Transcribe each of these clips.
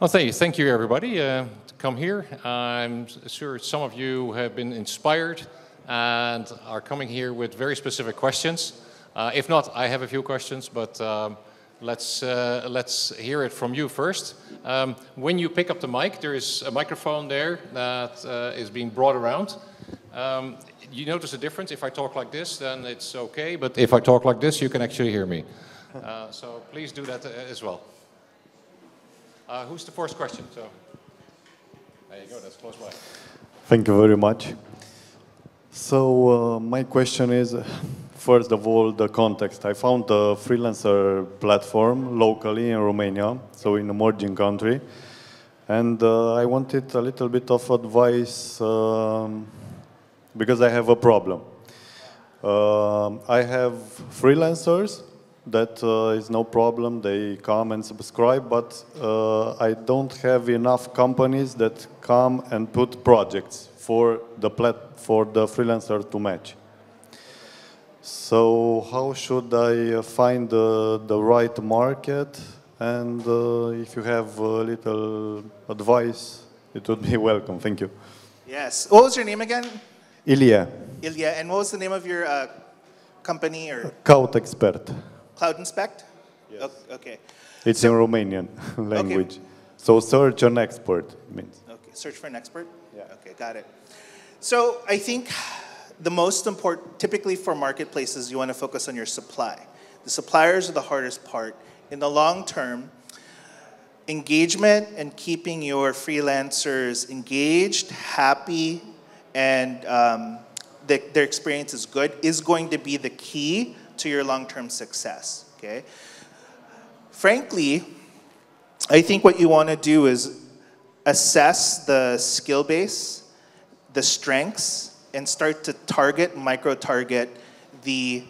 Well, thank you everybody to come here. I'm sure some of you have been inspired and are coming here with very specific questions. If not, I have a few questions, but let's hear it from you first. When you pick up the mic, there is a microphone there that is being brought around. You notice a difference. If I talk like this, then it's okay, but if I talk like this, you can actually hear me. So please do that as well. Who's the first question? So, there you go, that's close by. Thank you very much. So my question is, first of all, the context. I found a freelancer platform locally in Romania, so in a emerging country, and I wanted a little bit of advice because I have a problem. I have freelancers. That is no problem, they come and subscribe, but I don't have enough companies that come and put projects for the freelancer to match. So how should I find the right market? And if you have a little advice, it would be welcome. Thank you. Yes. What was your name again? Ilya. Ilya. And what was the name of your company or? Cloud Expert. Cloud Inspect? Yes. Okay. It's in Romanian language. Okay. So search an expert means. Okay, search for an expert? Yeah. Okay, got it. So I think the most important, typically for marketplaces, you want to focus on your supply. The suppliers are the hardest part. In the long term, engagement and keeping your freelancers engaged, happy, and their experience is good is going to be the key to your long-term success, okay? Frankly, I think what you want to do is assess the skill base, the strengths, and start to target, micro-target the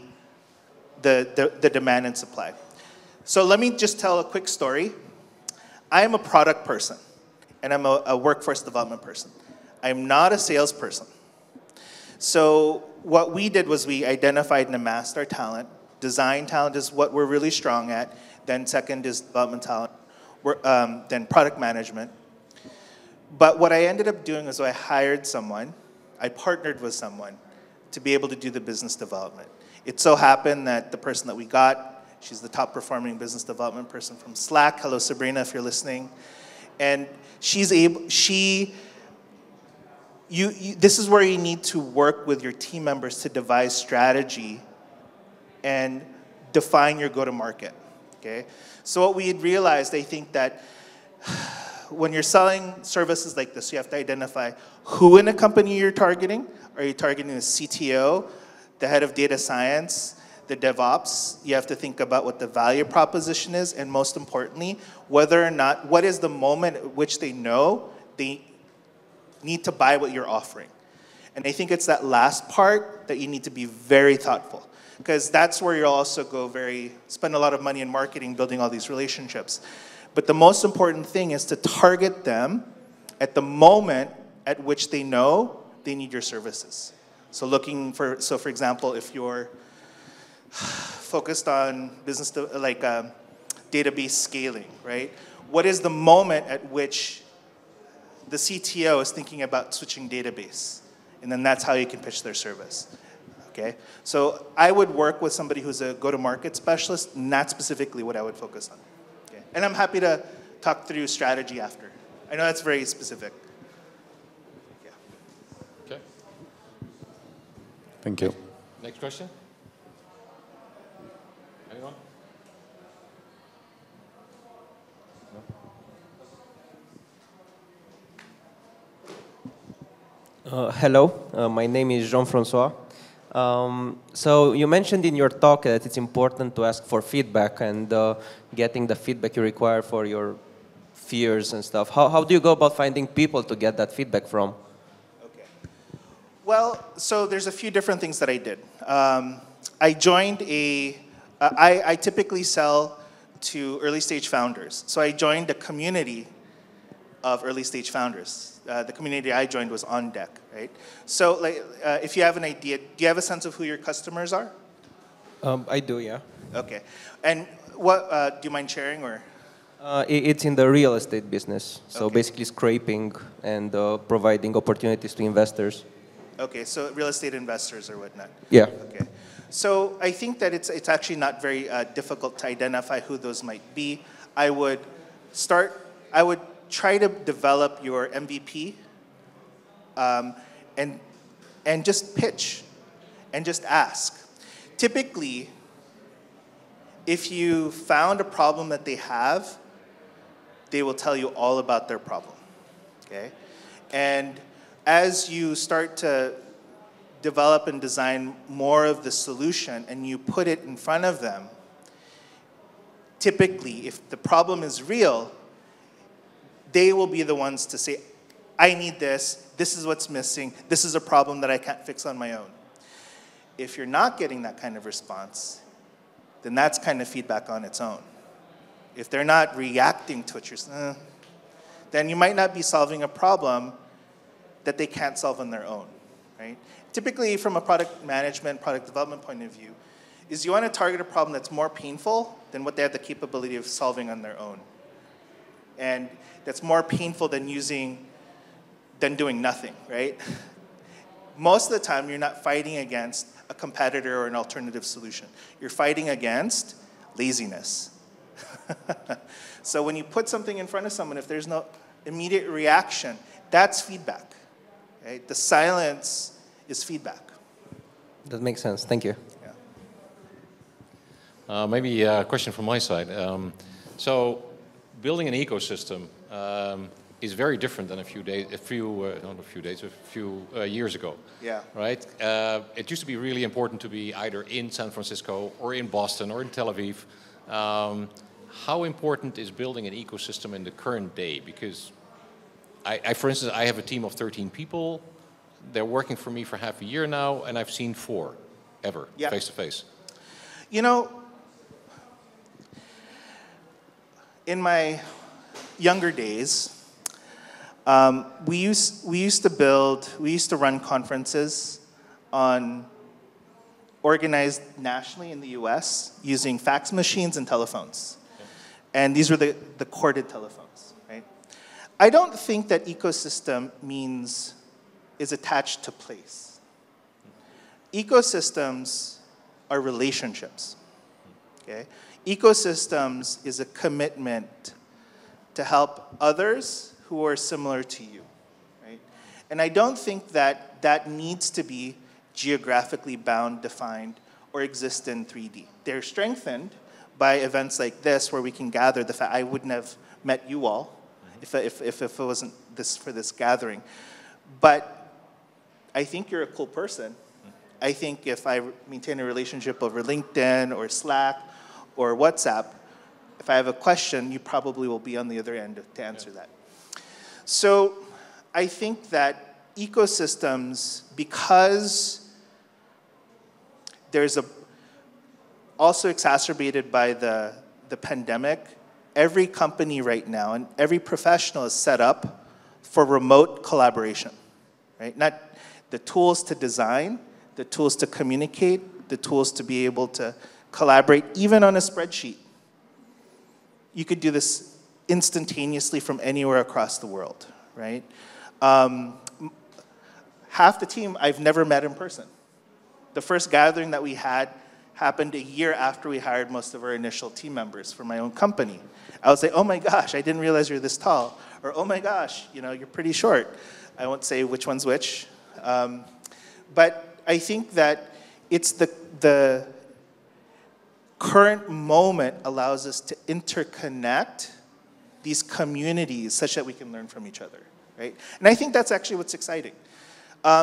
demand and supply. So let me just tell a quick story. I am a product person, and I'm a workforce development person. I'm not a salesperson. So what we did was we identified and amassed our talent. Design talent is what we're really strong at. Then second is development talent. Then product management. But what I ended up doing was I hired someone, I partnered with someone to be able to do the business development. It so happened that the person that we got, she's the top performing business development person from Slack. Hello, Sabrina, if you're listening. And she's able, this is where you need to work with your team members to devise strategy and define your go-to-market, okay? So what we had realized, I think that when you're selling services like this, you have to identify who in a company you're targeting. Are you targeting the CTO, the head of data science, the DevOps? You have to think about what the value proposition is, and most importantly, whether or not, what is the moment at which they know they need to buy what you're offering. And I think it's that last part that you need to be very thoughtful, because that's where you'll also spend a lot of money in marketing, building all these relationships. But the most important thing is to target them at the moment at which they know they need your services. So for example, if you're focused on business, database scaling, right? What is the moment at which the CTO is thinking about switching database? And then that's how you can pitch their service, okay? So I would work with somebody who's a go-to-market specialist, and that's specifically what I would focus on, okay? And I'm happy to talk through strategy after. I know that's very specific. Yeah. Okay. Thank you. Next question? Anyone? Hello, my name is Jean-François. So you mentioned in your talk that it's important to ask for feedback and getting the feedback you require for your fears and stuff. How do you go about finding people to get that feedback from? Okay. Well, so there's a few different things that I did. I joined I typically sell to early stage founders. So I joined a community of early stage founders. The community I joined was On Deck, right? So if you have an idea, do you have a sense of who your customers are? I do, yeah. Okay. And what, do you mind sharing or? It's in the real estate business. So Okay. basically scraping and providing opportunities to investors. Okay, so real estate investors or whatnot. Yeah. Okay. So I think that it's actually not very difficult to identify who those might be. I would try to develop your MVP and just pitch and just ask. Typically, if you found a problem that they have, they will tell you all about their problem, okay? And as you start to develop and design more of the solution and you put it in front of them, typically, if the problem is real, they will be the ones to say, I need this is what's missing, this is a problem that I can't fix on my own. If you're not getting that kind of response, then that's kind of feedback on its own. If they're not reacting to what you're saying, then you might not be solving a problem that they can't solve on their own, right? Typically, from a product management, product development point of view, is you want to target a problem that's more painful than what they have the capability of solving on their own. And that's more painful than doing nothing, right? Most of the time, you're not fighting against a competitor or an alternative solution. You're fighting against laziness. So when you put something in front of someone, if there's no immediate reaction, that's feedback, right? The silence is feedback. That makes sense. Thank you. Yeah. Maybe a question from my side. So building an ecosystem is very different than a few years ago. Yeah. Right? It used to be really important to be either in San Francisco or in Boston or in Tel Aviv. How important is building an ecosystem in the current day? Because for instance, I have a team of 13 people. They're working for me for half a year now, and I've seen 4 ever, Yeah. face to face. You know, in my younger days, we used to run conferences organized nationally in the US using fax machines and telephones. And these were the corded telephones, right? I don't think that ecosystem is attached to place. Ecosystems are relationships, okay? Ecosystems is a commitment to help others who are similar to you, right? And I don't think that needs to be geographically bound, defined, or exist in 3D. They're strengthened by events like this where we can gather the fact I wouldn't have met you all if it wasn't for this gathering. But I think you're a cool person. I think if I maintain a relationship over LinkedIn or Slack or WhatsApp, if I have a question, you probably will be on the other end to answer that. So I think that ecosystems, because there's also exacerbated by the pandemic, every company right now and every professional is set up for remote collaboration, right? Not the tools to design, the tools to communicate, the tools to be able to collaborate, even on a spreadsheet. You could do this instantaneously from anywhere across the world, right? Half the team I've never met in person. The first gathering that we had happened a year after we hired most of our initial team members for my own company. I would say, oh my gosh, I didn't realize you're this tall. Or, oh my gosh, you're pretty short. I won't say which one's which. But I think that it's the current moment allows us to interconnect these communities such that we can learn from each other, right? And I think that's actually what's exciting.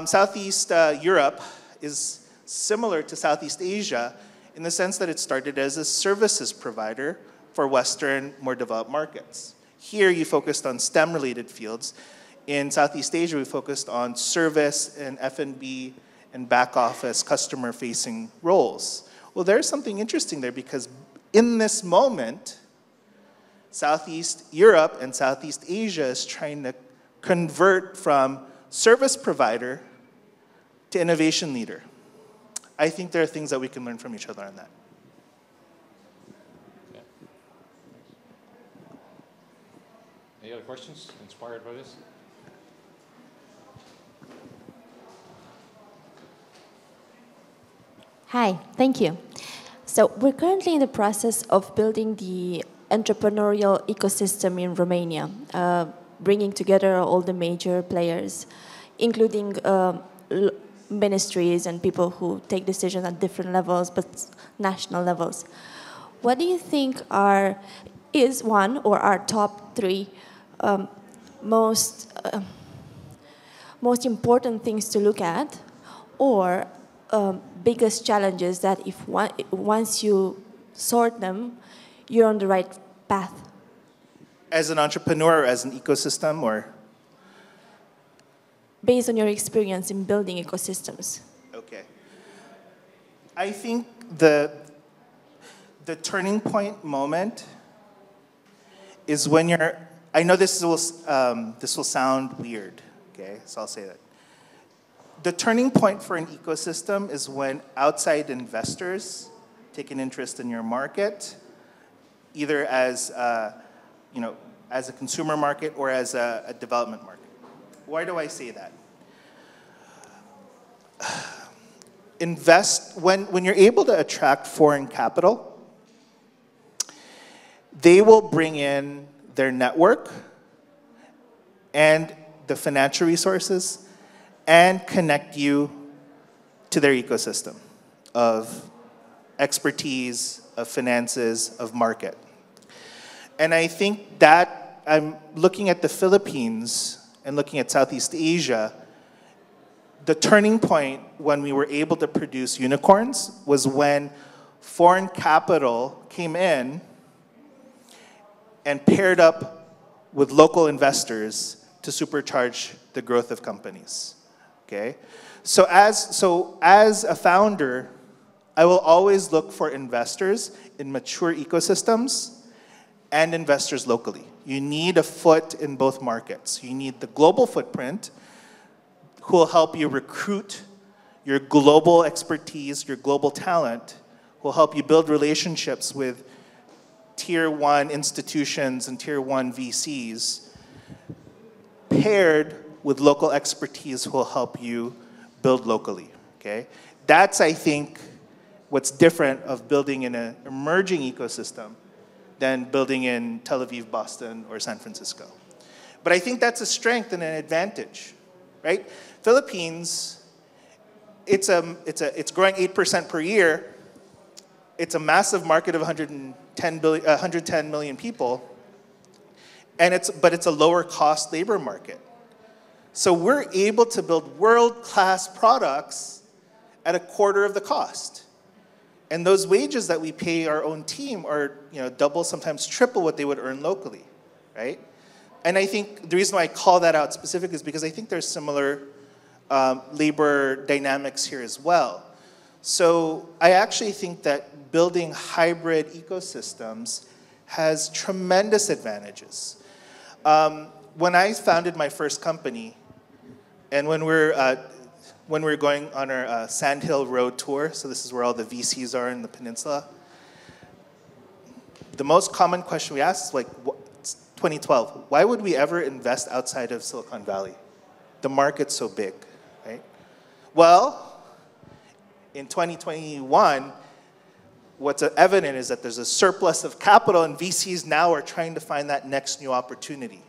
Southeast Europe is similar to Southeast Asia in the sense that it started as a services provider for Western, more developed markets. Here, you focused on STEM-related fields. In Southeast Asia, we focused on service and F&B and back office customer-facing roles. Well, there's something interesting there because in this moment, Southeast Europe and Southeast Asia is trying to convert from service provider to innovation leader. I think there are things that we can learn from each other on that. Any other questions inspired by this? Hi, thank you. So we're currently in the process of building the entrepreneurial ecosystem in Romania, bringing together all the major players, including ministries and people who take decisions at different levels, but national levels. What do you think is one or our top three most important things to look at, or biggest challenges that once you sort them, you're on the right path? As an entrepreneur or as an ecosystem, or? Based on your experience in building ecosystems. Okay. I think the turning point moment is when you're, I know this will sound weird, okay, so I'll say that. The turning point for an ecosystem is when outside investors take an interest in your market, either as as a consumer market or as a development market. Why do I say that? When you're able to attract foreign capital, they will bring in their network and the financial resources and connect you to their ecosystem of expertise, of finances, of market. And I think that I'm looking at the Philippines and looking at Southeast Asia, the turning point when we were able to produce unicorns was when foreign capital came in and paired up with local investors to supercharge the growth of companies. Okay? So as a founder, I will always look for investors in mature ecosystems and investors locally. You need a foot in both markets. You need the global footprint who will help you recruit your global expertise, your global talent, who will help you build relationships with tier 1 institutions and tier 1 VCs, paired with local expertise who will help you build locally, okay? That's, I think, what's different of building in an emerging ecosystem than building in Tel Aviv, Boston, or San Francisco. But I think that's a strength and an advantage, right? Philippines, it's growing 8% per year. It's a massive market of 110 million people, but it's a lower cost labor market. So we're able to build world-class products at a quarter of the cost. And those wages that we pay our own team are double, sometimes triple what they would earn locally, right? And I think the reason why I call that out specifically is because I think there's similar labor dynamics here as well. So I actually think that building hybrid ecosystems has tremendous advantages. When I founded my first company, and when we're going on our Sand Hill Road tour, so this is where all the VCs are in the peninsula, the most common question we ask is like, 2012, why would we ever invest outside of Silicon Valley? The market's so big, right? Well, in 2021, what's evident is that there's a surplus of capital, and VCs now are trying to find that next new opportunity.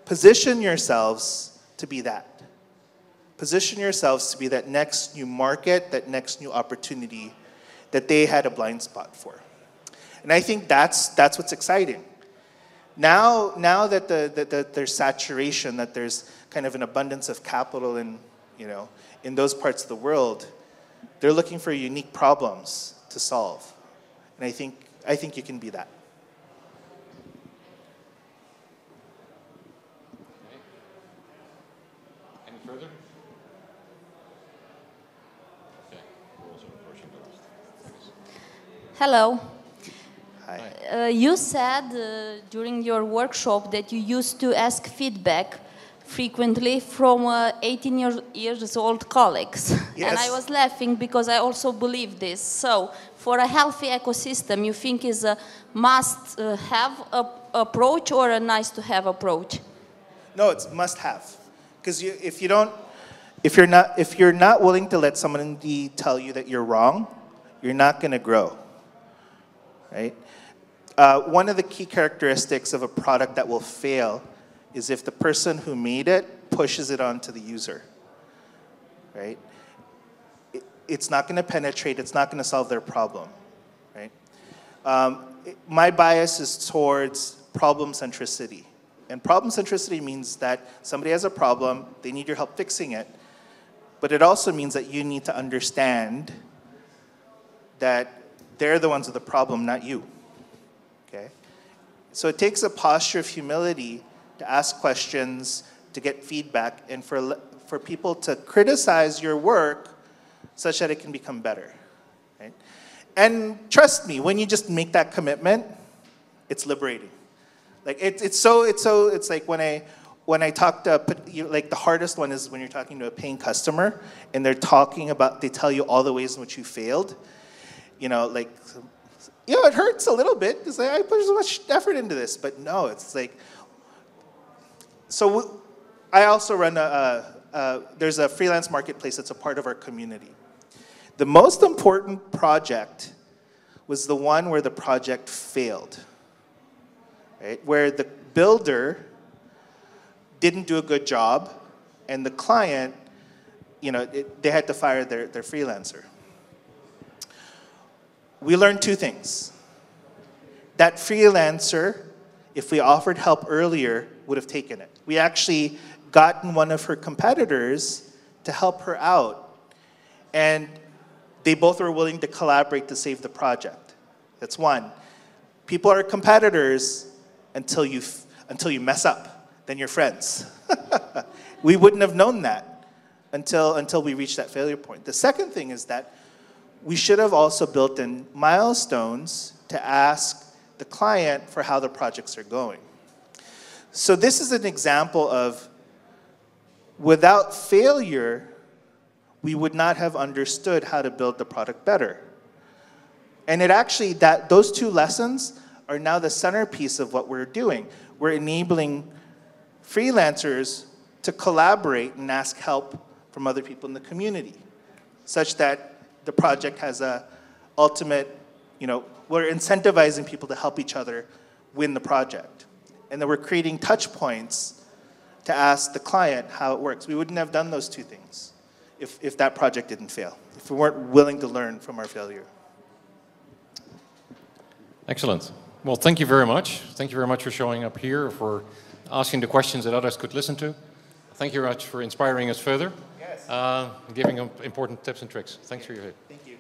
Position yourselves to be that. Position yourselves to be that next new market, that next new opportunity that they had a blind spot for. And I think that's what's exciting. Now that there's saturation, that there's kind of an abundance of capital in those parts of the world, they're looking for unique problems to solve. And I think you can be that. Okay. Any further? Okay. We're also approaching the last. Thanks. Hello. Hi. You said during your workshop that you used to ask feedback frequently from 18 years old colleagues. Yes. And I was laughing because I also believe this. So for a healthy ecosystem, you think is a must-have approach or a nice-to-have approach? No, it's must-have. Because if you're not willing to let somebody tell you that you're wrong, you're not going to grow, right? One of the key characteristics of a product that will fail is if the person who made it pushes it onto the user, right? It's not going to penetrate. It's not going to solve their problem, right? My bias is towards problem centricity. And problem centricity means that somebody has a problem, they need your help fixing it, but it also means that you need to understand that they're the ones with the problem, not you, okay? So it takes a posture of humility to ask questions, to get feedback, and for people to criticize your work such that it can become better, right? And trust me, when you just make that commitment, it's liberating. Like it's like when I talk to like the hardest one is when you're talking to a paying customer and they tell you all the ways in which you failed, like, it hurts a little bit because I put so much effort into this, but no, it's like. So I also run there's a freelance marketplace that's a part of our community. The most important project was the one where the project failed, right? Where the builder didn't do a good job and the client, they had to fire their freelancer. We learned two things. That freelancer, if we offered help earlier, would have taken it. We actually gotten one of her competitors to help her out. And they both were willing to collaborate to save the project. That's one. People are competitors until you mess up. Then you're friends. We wouldn't have known that until we reached that failure point. The second thing is that we should have also built in milestones to ask the client for how the projects are going. So this is an example of without failure, we would not have understood how to build the product better. And those two lessons are now the centerpiece of what we're doing. We're enabling freelancers to collaborate and ask help from other people in the community, such that the project has a ultimate, we're incentivizing people to help each other win the project. And then we're creating touch points to ask the client how it works. We wouldn't have done those two things if that project didn't fail, if we weren't willing to learn from our failure. Excellent. Well, thank you very much. Thank you very much for showing up here, for asking the questions that others could listen to. Thank you very much for inspiring us further. Yes. Giving important tips and tricks. Thanks for your help. Thank you.